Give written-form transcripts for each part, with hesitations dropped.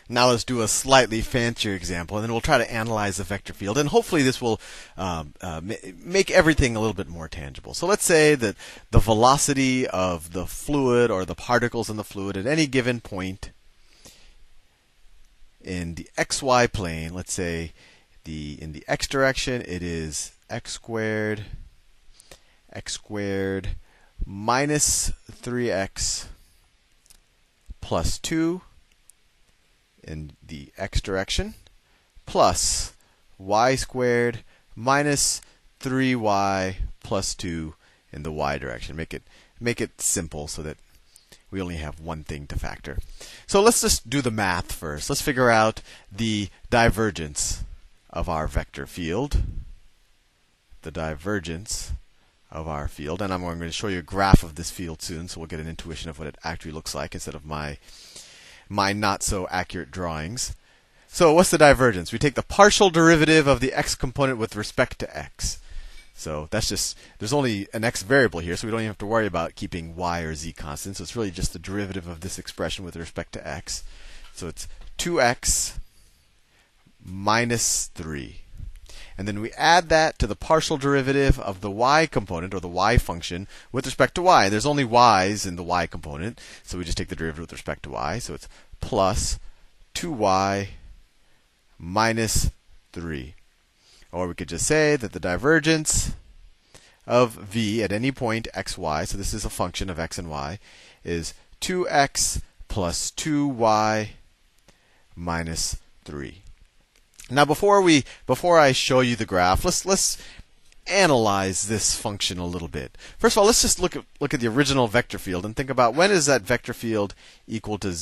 Now let's do a slightly fancier example, and then we'll try to analyze the vector field, and hopefully this will make everything a little bit more tangible. So let's say that the velocity of the fluid or the particles in the fluid at any given point in the xy plane, let's say in the x direction, it is x squared minus 3x plus 2 in the x direction, plus y squared minus 3y plus 2 in the y direction. Make it simple so that we only have one thing to factor. So let's just do the math first. Let's figure out the divergence of our vector field. The divergence of our field. And I'm going to show you a graph of this field soon, so we'll get an intuition of what it actually looks like instead of my not so accurate drawings. So what's the divergence? We take the partial derivative of the x component with respect to x. So that's just, there's only an x variable here, so we don't even have to worry about keeping y or z constant. So it's really just the derivative of this expression with respect to x. So it's 2x minus 3. And then we add that to the partial derivative of the y component, or the y function, with respect to y. There's only y's in the y component, so we just take the derivative with respect to y. So it's plus 2y minus 3. Or we could just say that the divergence of v at any point xy, so this is a function of x and y, is 2x plus 2y minus 3. Now, before I show you the graph, let's analyze this function a little bit. First of all, let's just look at the original vector field and think about when is that vector field equal to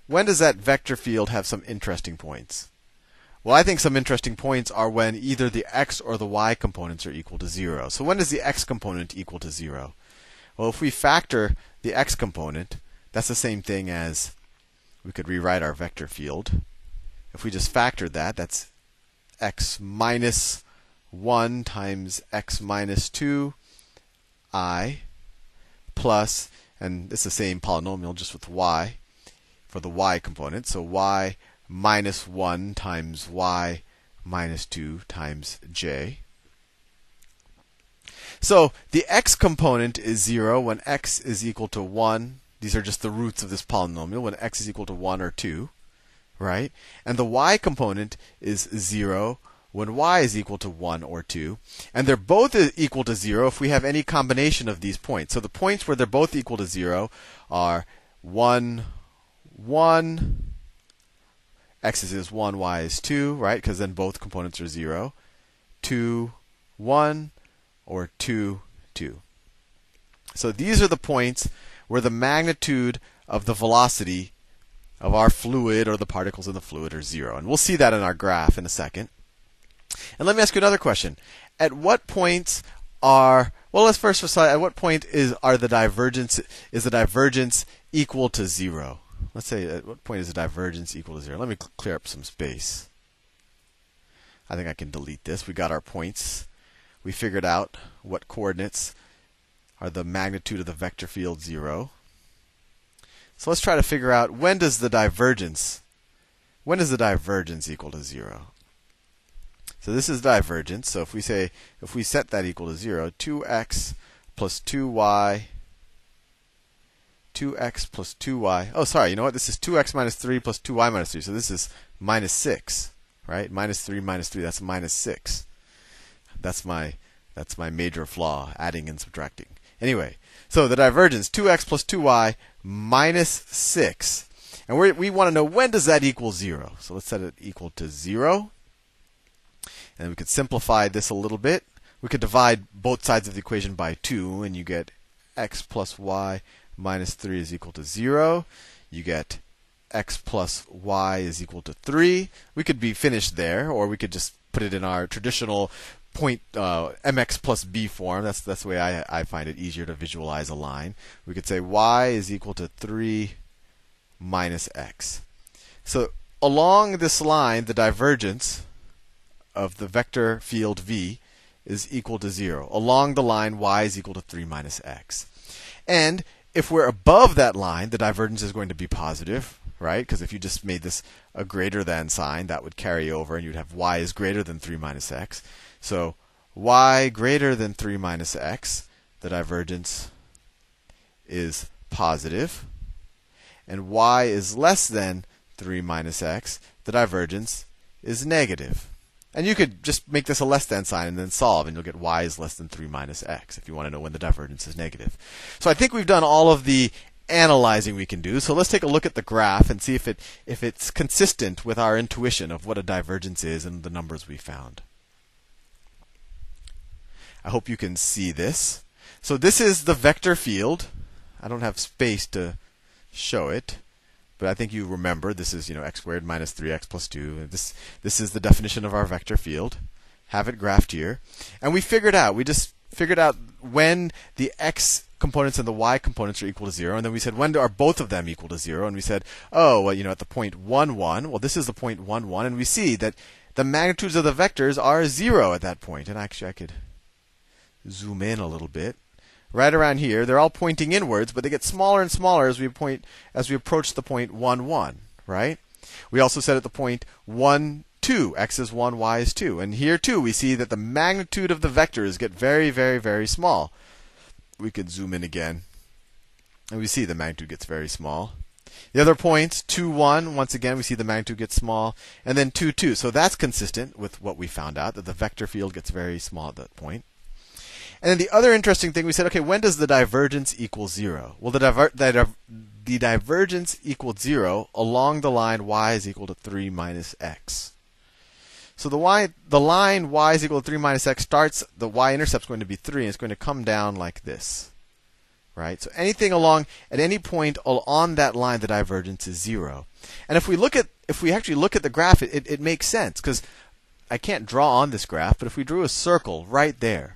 when does that vector field have some interesting points? Well, I think some interesting points are when either the x or the y components are equal to 0. So when is the x component equal to 0? Well, if we factor the x component, that's the same thing as we could rewrite our vector field. If we just factored that, that's x minus 1 times x minus 2 I plus, and it's the same polynomial just with y for the y component. So y minus 1 times y minus 2 times j. So the x component is 0 when x is equal to 1. These are just the roots of this polynomial when x is equal to 1 or 2. Right? And the y component is 0 when y is equal to 1 or 2. And they're both equal to 0 if we have any combination of these points. So the points where they're both equal to 0 are 1, 1, x is 1, y is 2, right? Because then both components are 0. 2, 1, or 2, 2. So these are the points where the magnitude of the velocity of our fluid or the particles in the fluid are 0. And we'll see that in our graph in a second. And let me ask you another question. At what points let's first decide at what point is the divergence equal to 0? Let's say at what point is the divergence equal to 0? Let me clear up some space. I think I can delete this. We got our points. We figured out what coordinates are the magnitude of the vector field 0. So let's try to figure out when is the divergence equal to 0? So this is divergence. So if we set that equal to 0, 2x plus 2y, 2x plus 2y. Oh, sorry, you know what? This is 2x minus 3 plus 2y minus 3. So this is minus 6, right? Minus 3 minus 3, that's minus 6. That's my major flaw, adding and subtracting. Anyway, so the divergence, 2x plus 2y minus 6. And we want to know when does that equal 0. So let's set it equal to 0. And we could simplify this a little bit. We could divide both sides of the equation by 2, and you get x plus y minus 3 is equal to 0. You get x plus y is equal to 3. We could be finished there, or we could just put it in our traditional point mx plus b form. That's the way I find it easier to visualize a line. We could say y is equal to 3 minus x. So along this line, the divergence of the vector field v is equal to 0. Along the line, y is equal to 3 minus x. And if we're above that line, the divergence is going to be positive, right? Because if you just made this a greater than sign, that would carry over, and you'd have y is greater than 3 minus x. So y greater than 3 minus x, the divergence is positive. And y is less than 3 minus x, the divergence is negative. And you could just make this a less than sign and then solve, and you'll get y is less than 3 minus x if you want to know when the divergence is negative. So I think we've done all of the analyzing we can do. So let's take a look at the graph and see if it's consistent with our intuition of what a divergence is and the numbers we found. I hope you can see this. So this is the vector field. I don't have space to show it, but I think you remember this is x squared minus 3x plus 2. This is the definition of our vector field. Have it graphed here, and we just figured out when the x components and the y components are equal to 0, and then we said when are both of them equal to 0, and we said at the point 1 1. Well, this is the point 1 1, and we see that the magnitudes of the vectors are 0 at that point. And actually, I could zoom in a little bit. Right around here, they're all pointing inwards, but they get smaller and smaller as we approach the point 1 1, right? We also said at the point 1 2, x is 1, y is 2, and here too we see that the magnitude of the vectors get very, very, very small. We could zoom in again, and we see the magnitude gets very small. The other points, 2 1, once again we see the magnitude gets small, and then 2 2. So that's consistent with what we found out, that the vector field gets very small at that point. And then the other interesting thing, we said, okay, when does the divergence equal 0? Well, the divergence equals 0 along the line y is equal to 3 minus x. So the line y is equal to 3 minus x starts, the y-intercept is going to be 3, and it's going to come down like this. Right? So anything at any point on that line, the divergence is 0. And if we actually look at the graph, it makes sense, because I can't draw on this graph, but if we drew a circle right there,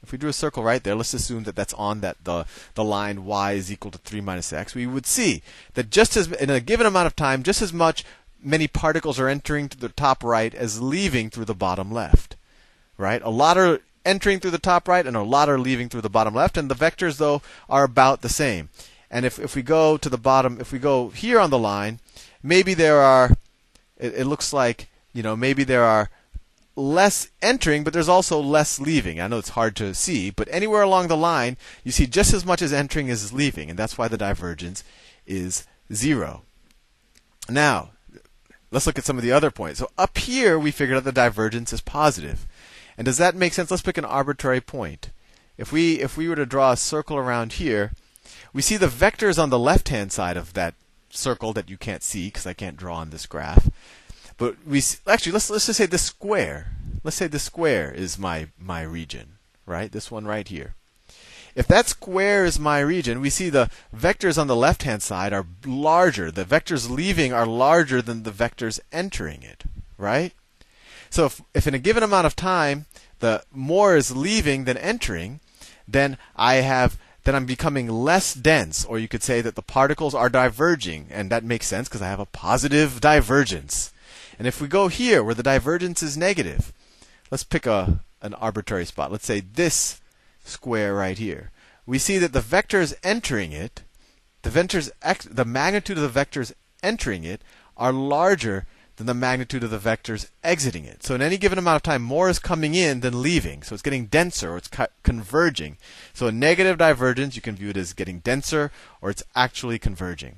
let's assume that that's on the line y is equal to 3 minus x, we would see that in a given amount of time, just as many particles are entering through the top right as leaving through the bottom left. Right? A lot are entering through the top right, and a lot are leaving through the bottom left, and the vectors, though, are about the same. And if we go to the bottom, if we go here on the line, maybe there are, it looks like, maybe there are less entering, but there's also less leaving. I know it's hard to see, but anywhere along the line, you see just as much as entering as leaving, and that's why the divergence is 0. Now, let's look at some of the other points. So up here, we figured out the divergence is positive. And does that make sense? Let's pick an arbitrary point. If we were to draw a circle around here, we see the vectors on the left-hand side of that circle that you can't see because I can't draw on this graph. But let's just say this square. Let's say this square is my region, right? This one right here. If that square is my region, we see the vectors on the left-hand side are larger. The vectors leaving are larger than the vectors entering it, right? So if in a given amount of time, the more is leaving than entering, then I'm becoming less dense, or you could say that the particles are diverging, and that makes sense because I have a positive divergence. And if we go here where the divergence is negative, let's pick an arbitrary spot. Let's say this square right here. We see that the vectors entering it, the magnitude of the vectors entering it are larger than the magnitude of the vectors exiting it. So in any given amount of time, more is coming in than leaving. So it's getting denser, or it's converging. So a negative divergence, you can view it as getting denser, or it's actually converging.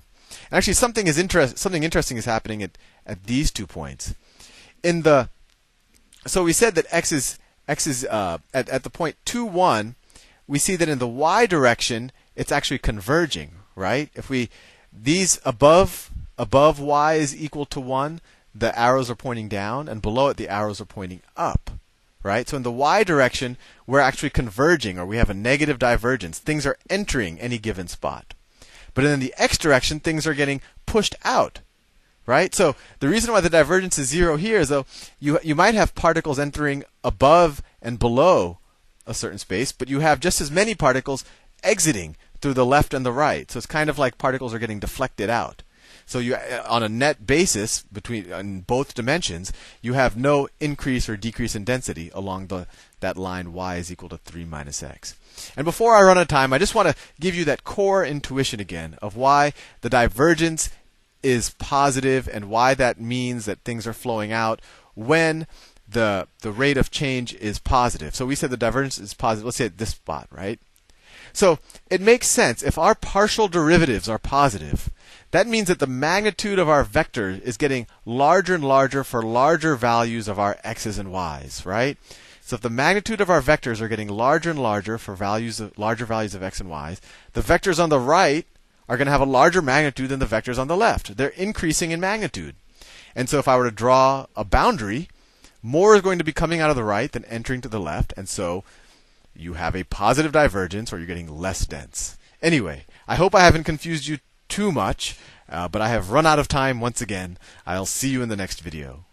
And actually, something interesting is happening at these 2 points. So we said that x is at the point 2 1. We see that in the y direction, it's actually converging, right? If these above y is equal to 1, the arrows are pointing down, and below it the arrows are pointing up, right? So in the y direction, we're actually converging, or we have a negative divergence. Things are entering any given spot. But in the x direction, things are getting pushed out, right? So the reason why the divergence is 0 here is, though, you might have particles entering above and below a certain space, but you have just as many particles exiting through the left and the right. So it's kind of like particles are getting deflected out. So on a net basis in both dimensions, you have no increase or decrease in density along that line y is equal to 3 minus x. And before I run out of time, I just want to give you that core intuition again of why the divergence is positive and why that means that things are flowing out when the rate of change is positive. So we said the divergence is positive. Let's say at this spot, right? So it makes sense. If our partial derivatives are positive, that means that the magnitude of our vector is getting larger and larger for larger values of our x's and y's, right? So if the magnitude of our vectors are getting larger and larger for larger values of x and y's, the vectors on the right are going to have a larger magnitude than the vectors on the left. They're increasing in magnitude. And so if I were to draw a boundary, more is going to be coming out of the right than entering to the left. And so you have a positive divergence, or you're getting less dense. Anyway, I hope I haven't confused you too much, but I have run out of time once again. I'll see you in the next video.